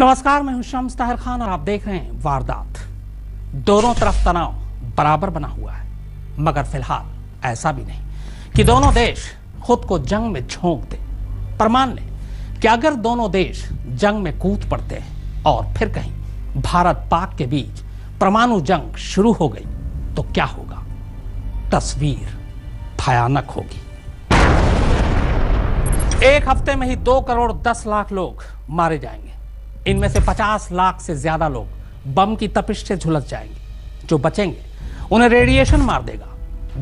नमस्कार, मैं हूं शम्स ताहिर खान और आप देख रहे हैं वारदात। दोनों तरफ तनाव बराबर बना हुआ है, मगर फिलहाल ऐसा भी नहीं कि दोनों देश खुद को जंग में झोंक दें। पर मान लें कि अगर दोनों देश जंग में कूद पड़ते हैं और फिर कहीं भारत पाक के बीच परमाणु जंग शुरू हो गई तो क्या होगा? तस्वीर भयानक होगी। एक हफ्ते में ही 2 करोड़ 10 लाख लोग मारे जाएंगे। इनमें से 50 लाख से ज्यादा लोग बम की तपिश से झुलस जाएंगे। जो बचेंगे उन्हें रेडिएशन मार देगा।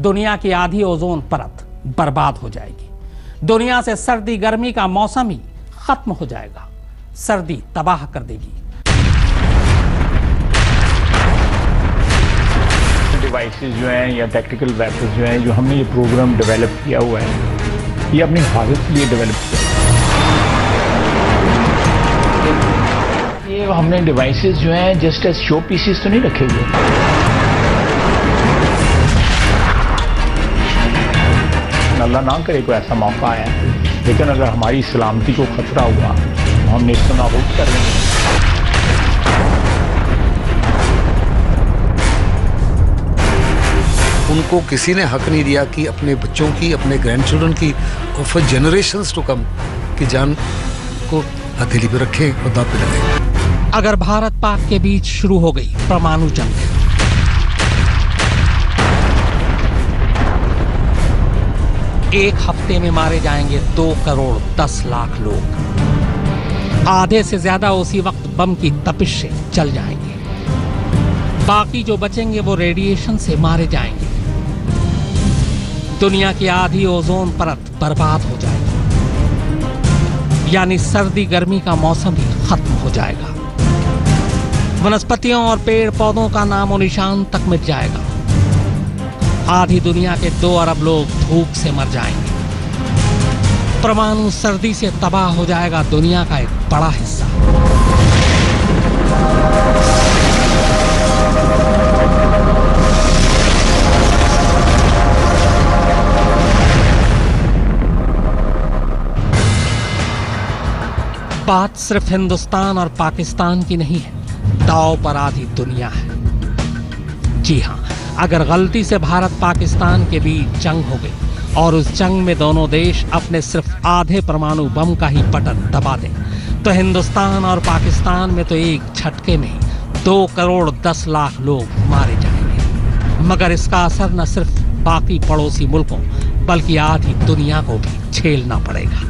दुनिया की आधी ओजोन परत बर्बाद हो जाएगी। दुनिया से सर्दी गर्मी का मौसम ही खत्म हो जाएगा। सर्दी तबाह कर देगी। डिवाइसेस जो हैं या टैक्टिकल वेपन्स जो हैं, जो हमने ये प्रोग्राम डेवलप किया हुआ है, ये अपनी हिफाजत के लिए डेवलप किया। ये हमने डिवाइसेस जो हैं जस्ट एज शो पीसेस तो नहीं रखे हुए। अल्लाह ना करे कोई ऐसा मौका आया, लेकिन अगर हमारी सलामती को खतरा हुआ तो हमने इसको नाबूद कर देंगे। उनको किसी ने हक नहीं दिया कि अपने बच्चों की, अपने ग्रैंड चिल्ड्रन की और फॉर जनरेशंस टू कम की जान को हथेली पे रखें और दांव पे लगाएं। अगर भारत पाक के बीच शुरू हो गई परमाणु जंग, एक हफ्ते में मारे जाएंगे 2 करोड़ 10 लाख लोग। आधे से ज्यादा उसी वक्त बम की तपिश से जल जाएंगे। बाकी जो बचेंगे वो रेडिएशन से मारे जाएंगे। दुनिया की आधी ओजोन परत बर्बाद हो जाएगी, यानी सर्दी गर्मी का मौसम ही खत्म हो जाएगा। वनस्पतियों और पेड़ पौधों का नामो निशान तक मिट जाएगा। आधी दुनिया के 2 अरब लोग भूख से मर जाएंगे। परमाणु सर्दी से तबाह हो जाएगा दुनिया का एक बड़ा हिस्सा। बात सिर्फ हिंदुस्तान और पाकिस्तान की नहीं है, दांव पर आधी दुनिया है। जी हां, अगर गलती से भारत पाकिस्तान के बीच जंग हो गई और उस जंग में दोनों देश अपने सिर्फ आधे परमाणु बम का ही बटन दबा दें तो हिंदुस्तान और पाकिस्तान में तो एक झटके में ही 2 करोड़ 10 लाख लोग मारे जाएंगे। मगर इसका असर न सिर्फ बाकी पड़ोसी मुल्कों बल्कि आधी दुनिया को भी झेलना पड़ेगा।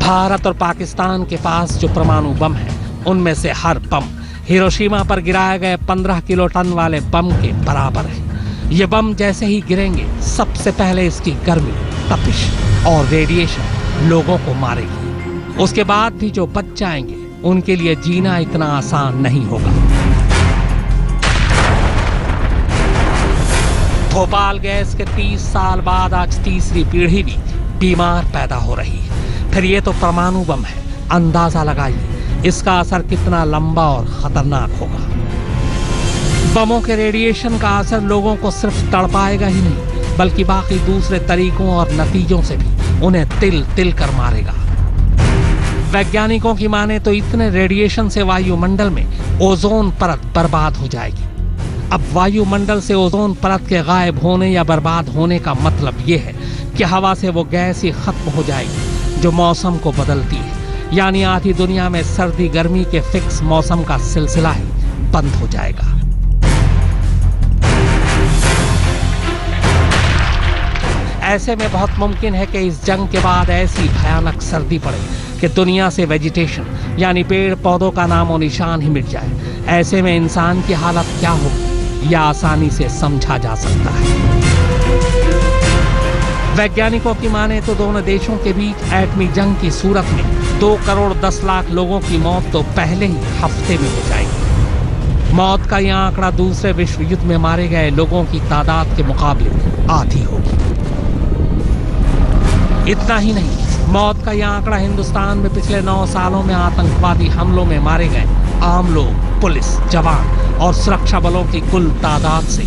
भारत और पाकिस्तान के पास जो परमाणु बम है, उनमें से हर बम हिरोशिमा पर गिराए गए 15 किलो टन वाले बम के बराबर है। ये बम जैसे ही गिरेंगे, सबसे पहले इसकी गर्मी, तपिश और रेडिएशन लोगों को मारेगी। उसके बाद भी जो बच जाएंगे, उनके लिए जीना इतना आसान नहीं होगा। भोपाल गैस के 30 साल बाद आज तीसरी पीढ़ी भी बीमार पैदा हो रही है। फिर ये तो परमाणु बम है, अंदाजा लगाइए इसका असर कितना लंबा और खतरनाक होगा। बमों के रेडिएशन का असर लोगों को सिर्फ तड़पाएगा ही नहीं, बल्कि बाकी दूसरे तरीकों और नतीजों से भी उन्हें तिल तिल कर मारेगा। वैज्ञानिकों की माने तो इतने रेडिएशन से वायुमंडल में ओजोन परत बर्बाद हो जाएगी। अब वायुमंडल से ओजोन परत के गायब होने या बर्बाद होने का मतलब ये है कि हवा से वो गैस ही खत्म हो जाएगी जो मौसम को बदलती है, यानी आधी दुनिया में सर्दी गर्मी के फिक्स मौसम का सिलसिला ही बंद हो जाएगा। ऐसे में बहुत मुमकिन है कि इस जंग के बाद ऐसी भयानक सर्दी पड़े कि दुनिया से वेजिटेशन यानी पेड़ पौधों का नामो निशान ही मिट जाए। ऐसे में इंसान की हालत क्या होगी, यह आसानी से समझा जा सकता है। वैज्ञानिकों की माने तो दोनों देशों के बीच एटमी जंग की सूरत में 2 करोड़ 10 लाख लोगों की मौत तो पहले ही हफ्ते में हो जाएगी। मौत का यह आंकड़ा दूसरे विश्व युद्ध में मारे गए लोगों की तादाद के मुकाबले आधी होगी। इतना ही नहीं, मौत का यह आंकड़ा हिंदुस्तान में पिछले 9 सालों में आतंकवादी हमलों में मारे गए आम लोग, पुलिस, जवान और सुरक्षा बलों की कुल तादाद से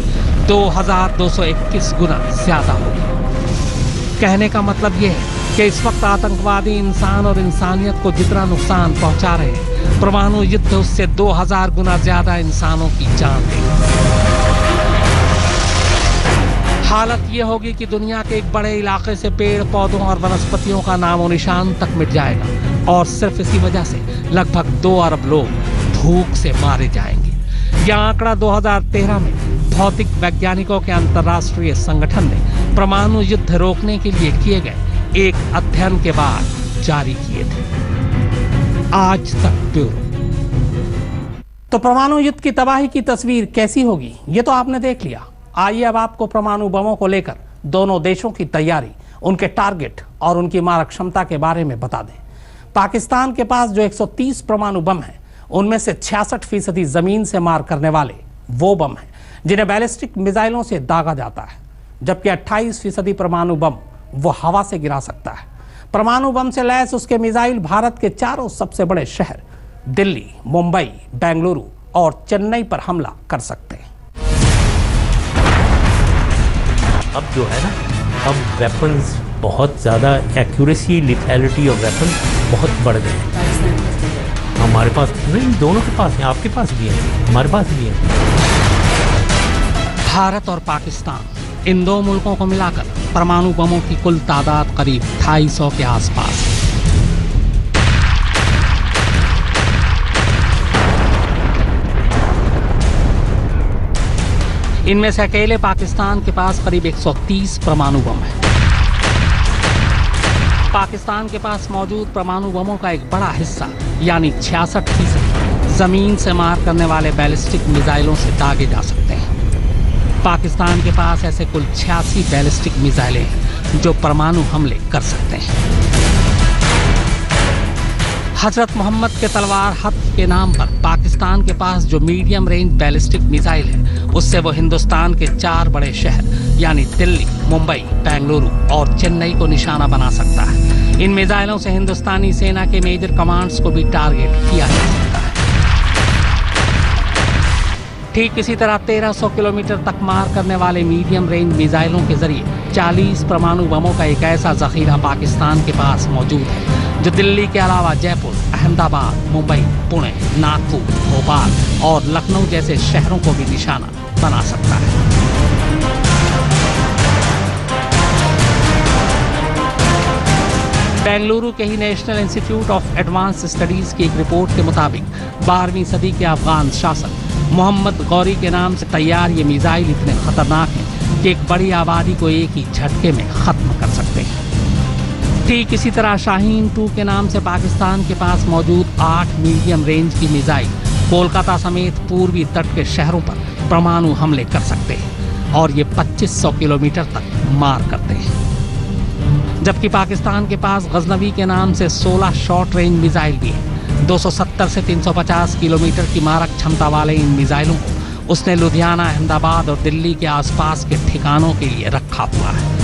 2221 गुना ज्यादा होगी। कहने का मतलब यह है कि इस वक्त आतंकवादी इंसान और इंसानियत को जितना नुकसान पहुंचा रहे हैं, परमाणु युद्ध उससे 2000 गुना ज्यादा इंसानों की जान लेगा। हालत यह होगी कि दुनिया के एक बड़े इलाके से पेड़ पौधों और वनस्पतियों का नामो निशान तक मिट जाएगा और सिर्फ इसी वजह से लगभग 2 अरब लोग भूख से मारे जाएंगे। यह आंकड़ा 2013 में भौतिक वैज्ञानिकों के अंतर्राष्ट्रीय संगठन ने परमाणु युद्ध रोकने के लिए किए गए एक अध्ययन के बाद जारी किए थे। आज तक ब्यूरो। तो परमाणु युद्ध की तबाही की तस्वीर कैसी होगी ये तो आपने देख लिया। आइए अब आपको परमाणु बमों को लेकर दोनों देशों की तैयारी, उनके टारगेट और उनकी मारक क्षमता के बारे में बता दें। पाकिस्तान के पास जो 130 परमाणु बम हैं, उनमें से 66% जमीन से मार करने वाले वो बम हैं जिन्हें बैलिस्टिक मिसाइलों से दागा जाता है, जबकि 28% परमाणु बम वो हवा से गिरा सकता है। परमाणु बम से लैस उसके मिसाइल भारत के 4 सबसे बड़े शहर दिल्ली, मुंबई, बेंगलुरु और चेन्नई पर हमला कर सकते हैं। अब जो है ना, अब वेपन्स बहुत ज़्यादा, एक्यूरेसी, लिथैलिटी ऑफ वेपन्स बहुत बढ़ गए। हमारे पास नहीं, दोनों के पास है, आपके पास भी है, हमारे पास भी है। भारत और पाकिस्तान, इन दो मुल्कों को मिलाकर परमाणु बमों की कुल तादाद करीब 250 के आसपास है। इनमें से अकेले पाकिस्तान के पास करीब 130 परमाणु बम है। पाकिस्तान के पास मौजूद परमाणु बमों का एक बड़ा हिस्सा यानी 66% जमीन से मार करने वाले बैलिस्टिक मिसाइलों से दागे जा सकते हैं। पाकिस्तान के पास ऐसे कुल 86 बैलिस्टिक मिसाइलें हैं जो परमाणु हमले कर सकते हैं। हजरत मोहम्मद के तलवार हत्फ के नाम पर पाकिस्तान के पास जो मीडियम रेंज बैलिस्टिक मिसाइल है, उससे वो हिंदुस्तान के 4 बड़े शहर यानी दिल्ली, मुंबई, बेंगलुरु और चेन्नई को निशाना बना सकता है। इन मिसाइलों से हिंदुस्तानी सेना के मेजर कमांड्स को भी टारगेट किया जा सकता है। ठीक इसी तरह 1300 किलोमीटर तक मार करने वाले मीडियम रेंज मिसाइलों के जरिए 40 परमाणु बमों का एक ऐसा जखीरा पाकिस्तान के पास मौजूद है जो दिल्ली के अलावा जयपुर, अहमदाबाद, मुंबई, पुणे, नागपुर, भोपाल और लखनऊ जैसे शहरों को भी निशाना बना सकता है। बेंगलुरु के ही national institute of advance studies की एक रिपोर्ट के मुताबिक 12वीं सदी के अफगान शासक मोहम्मद गौरी के नाम से तैयार ये मिसाइल इतने खतरनाक हैं कि एक बड़ी आबादी को एक ही झटके में खत्म कर सकते हैं। ठीक इसी तरह शाहीन 2 के नाम से पाकिस्तान के पास मौजूद 8 मीडियम रेंज की मिसाइल कोलकाता समेत पूर्वी तट के शहरों पर परमाणु हमले कर सकते हैं और ये 2500 किलोमीटर तक मार करते हैं। जबकि पाकिस्तान के पास गजनवी के नाम से 16 शॉर्ट रेंज मिसाइल भी है। 270 से 350 किलोमीटर की मारक क्षमता वाले इन मिसाइलों को उसने लुधियाना, अहमदाबाद और दिल्ली के आसपास के ठिकानों के लिए रखा हुआ है।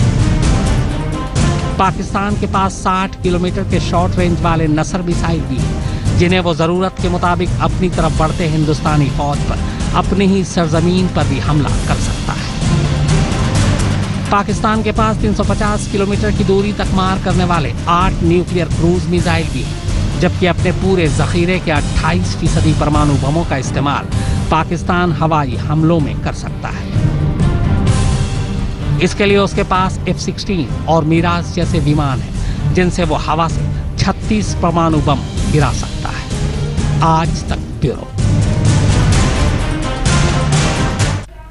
पाकिस्तान के पास 60 किलोमीटर के शॉर्ट रेंज वाले नसर मिसाइल भी हैं, जिन्हें वो ज़रूरत के मुताबिक अपनी तरफ बढ़ते हिंदुस्तानी फौज पर अपनी ही सरजमीन पर भी हमला कर सकता है। पाकिस्तान के पास 350 किलोमीटर की दूरी तक मार करने वाले 8 न्यूक्लियर क्रूज मिसाइल भी हैं, जबकि अपने पूरे जखीरे के 28% परमाणु बमों का इस्तेमाल पाकिस्तान हवाई हमलों में कर सकता है। इसके लिए उसके पास F-16 और मिराज जैसे विमान हैं, जिनसे वो हवा से 36 परमाणु बम गिरा सकता है। आज तक ब्यूरो।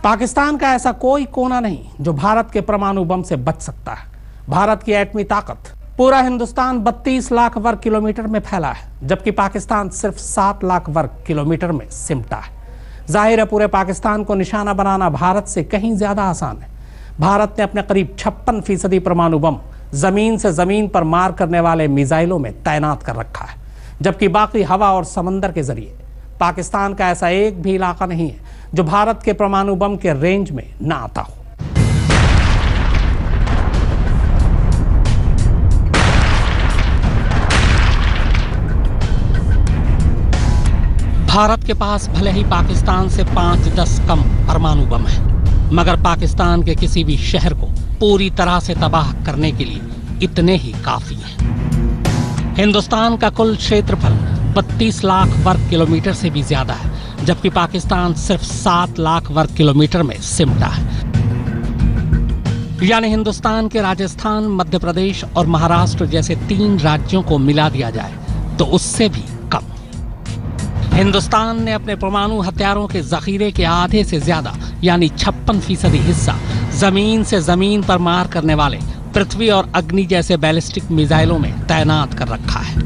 पाकिस्तान का ऐसा कोई कोना नहीं जो भारत के परमाणु बम से बच सकता है। भारत की एटमी ताकत पूरा हिंदुस्तान 32 लाख वर्ग किलोमीटर में फैला है, जबकि पाकिस्तान सिर्फ 7 लाख वर्ग किलोमीटर में सिमटा है। जाहिर है पूरे पाकिस्तान को निशाना बनाना भारत से कहीं ज्यादा आसान है। भारत ने अपने करीब 56% परमाणु बम जमीन से जमीन पर मार करने वाले मिसाइलों में तैनात कर रखा है, जबकि बाकी हवा और समंदर के जरिए पाकिस्तान का ऐसा एक भी इलाका नहीं है जो भारत के परमाणु बम के रेंज में ना आता हो। भारत के पास भले ही पाकिस्तान से 5-10 कम परमाणु बम है, मगर पाकिस्तान के किसी भी शहर को पूरी तरह से तबाह करने के लिए इतने ही काफी हैं। हिंदुस्तान का कुल क्षेत्रफल 32 लाख वर्ग किलोमीटर से भी ज्यादा है, जबकि पाकिस्तान सिर्फ 7 लाख वर्ग किलोमीटर में सिमटा है। यानी हिंदुस्तान के राजस्थान, मध्य प्रदेश और महाराष्ट्र जैसे 3 राज्यों को मिला दिया जाए तो उससे भी कम। हिंदुस्तान ने अपने परमाणु हथियारों के जखीरे के आधे से ज्यादा यानी 56% हिस्सा जमीन से जमीन पर मार करने वाले पृथ्वी और अग्नि जैसे बैलिस्टिक मिसाइलों में तैनात कर रखा है।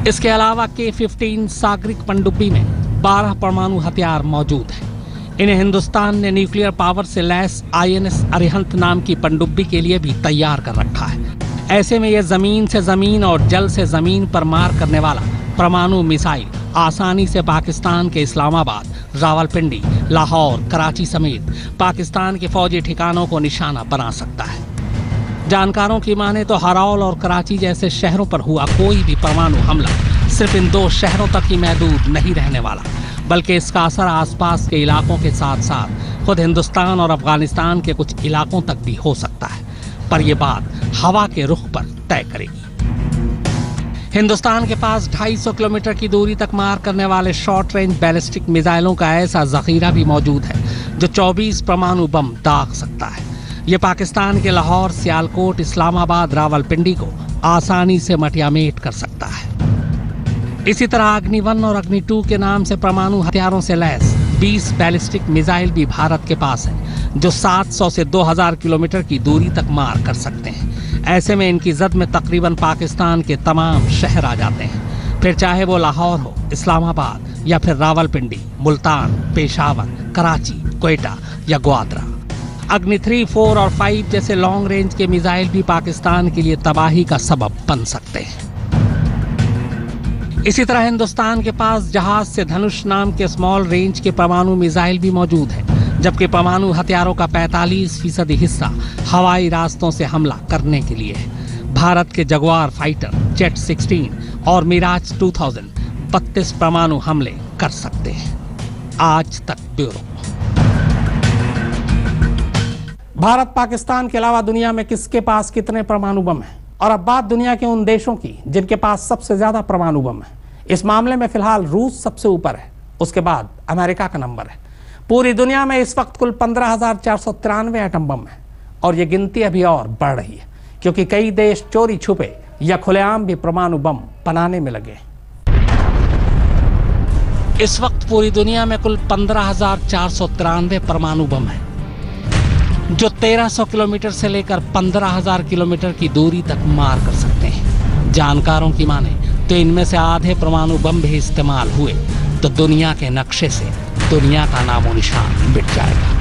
इसके अलावा K-15 सागरिक पनडुब्बी में 12 परमाणु हथियार मौजूद हैं। इन्हें हिंदुस्तान ने न्यूक्लियर पावर से लैस INS अरिहंत नाम की पनडुब्बी के लिए भी तैयार कर रखा है। ऐसे में यह जमीन से जमीन और जल से जमीन पर मार करने वाला परमाणु मिसाइल आसानी से पाकिस्तान के इस्लामाबाद, रावलपिंडी, लाहौर, कराची समेत पाकिस्तान के फौजी ठिकानों को निशाना बना सकता है। जानकारों की माने तो हरौल और कराची जैसे शहरों पर हुआ कोई भी परमाणु हमला सिर्फ इन 2 शहरों तक ही महदूद नहीं रहने वाला, बल्कि इसका असर आसपास के इलाकों के साथ साथ खुद हिंदुस्तान और अफगानिस्तान के कुछ इलाकों तक भी हो सकता है। पर यह बात हवा के रुख पर तय करेगी। हिंदुस्तान के पास 250 किलोमीटर की दूरी तक मार करने वाले शॉर्ट रेंज बैलिस्टिक मिसाइलों का ऐसा जखीरा भी मौजूद है जो 24 परमाणु बम दाग सकता है। यह पाकिस्तान के लाहौर, सियालकोट, इस्लामाबाद, रावलपिंडी को आसानी से मटियामेट कर सकता है। इसी तरह अग्नि 1 और अग्नि 2 के नाम से परमाणु हथियारों से लैस 20 बैलिस्टिक मिसाइल भी भारत के पास है, जो 700 से 2000 किलोमीटर की दूरी तक मार कर सकते हैं। ऐसे में इनकी जद में तकरीबन पाकिस्तान के तमाम शहर आ जाते हैं, फिर चाहे वो लाहौर हो, इस्लामाबाद या फिर रावलपिंडी, मुल्तान, पेशावर, कराची, क्वेटा या ग्वादरा। अग्नि 3, 4 और 5 जैसे लॉन्ग रेंज के मिसाइल भी पाकिस्तान के लिए तबाही का सबब बन सकते हैं। इसी तरह हिंदुस्तान के पास जहाज से धनुष नाम के स्मॉल रेंज के परमाणु मिसाइल भी मौजूद है, जबकि परमाणु हथियारों का 45% हिस्सा हवाई रास्तों से हमला करने के लिए है। भारत के जगुआर फाइटर, जेट 16 और मिराज 2000 32 परमाणु हमले कर सकते हैं। आज तक ब्यूरो। भारत पाकिस्तान के अलावा दुनिया में किसके पास कितने परमाणु बम हैं? और अब बात दुनिया के उन देशों की जिनके पास सबसे ज्यादा परमाणु बम है। इस मामले में फिलहाल रूस सबसे ऊपर है, उसके बाद अमेरिका का नंबर है। पूरी दुनिया में इस वक्त कुल 15,493 एटम बम है और ये गिनती अभी और बढ़ रही है, क्योंकि कई देश चोरी छुपे या खुलेआम भी परमाणु बम बनाने में लगे। इस वक्त पूरी दुनिया में कुल 15,493 परमाणु बम है, जो 1300 किलोमीटर से लेकर 15,000 किलोमीटर की दूरी तक मार कर सकते हैं। जानकारों की माने तो इनमें से आधे परमाणु बम भी इस्तेमाल हुए तो दुनिया के नक्शे से दुनिया का नामो निशान मिट जाएगा।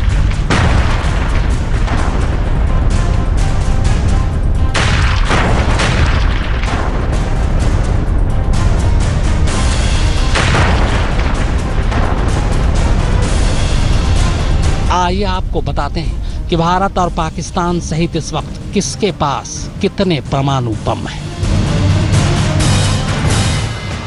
आइए आपको बताते हैं कि भारत और पाकिस्तान सहित इस वक्त किसके पास कितने परमाणु बम हैं।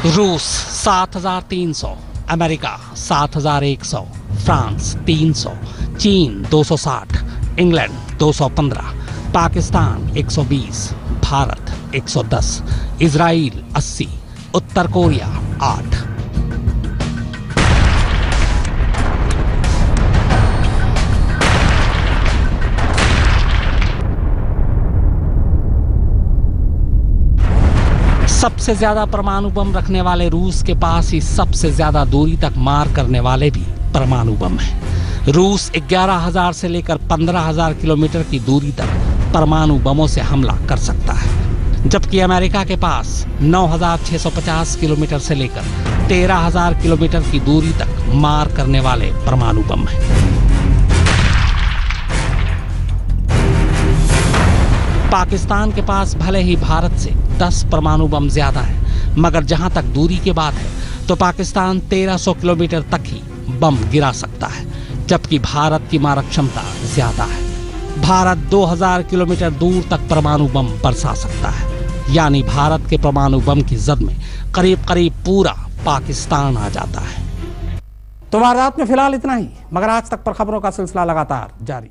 रूस 7,300, अमेरिका 7,100, फ्रांस 300, चीन 260, इंग्लैंड 215, पाकिस्तान 120, भारत 110, इजराइल 80, उत्तर कोरिया 8। सबसे ज्यादा परमाणु बम रखने वाले रूस के पास ही सबसे ज्यादा दूरी तक मार करने वाले भी परमाणु बम हैं। रूस 11,000 से लेकर 15,000 किलोमीटर की दूरी तक परमाणु बमों से हमला कर सकता है, जबकि अमेरिका के पास 9,650 किलोमीटर से लेकर 13,000 किलोमीटर की दूरी तक मार करने वाले परमाणु बम हैं। पाकिस्तान के पास भले ही भारत से 10 परमाणु बम ज्यादा है, मगर जहां तक दूरी की बात है तो पाकिस्तान 1300 किलोमीटर तक ही बम गिरा सकता है, जबकि भारत की मारक क्षमता ज्यादा है। भारत 2000 किलोमीटर दूर तक परमाणु बम बरसा सकता है, यानी भारत के परमाणु बम की जद में करीब करीब पूरा पाकिस्तान आ जाता है। तो वारदात में फिलहाल इतना ही, मगर आज तक पर खबरों का सिलसिला लगातार जारी।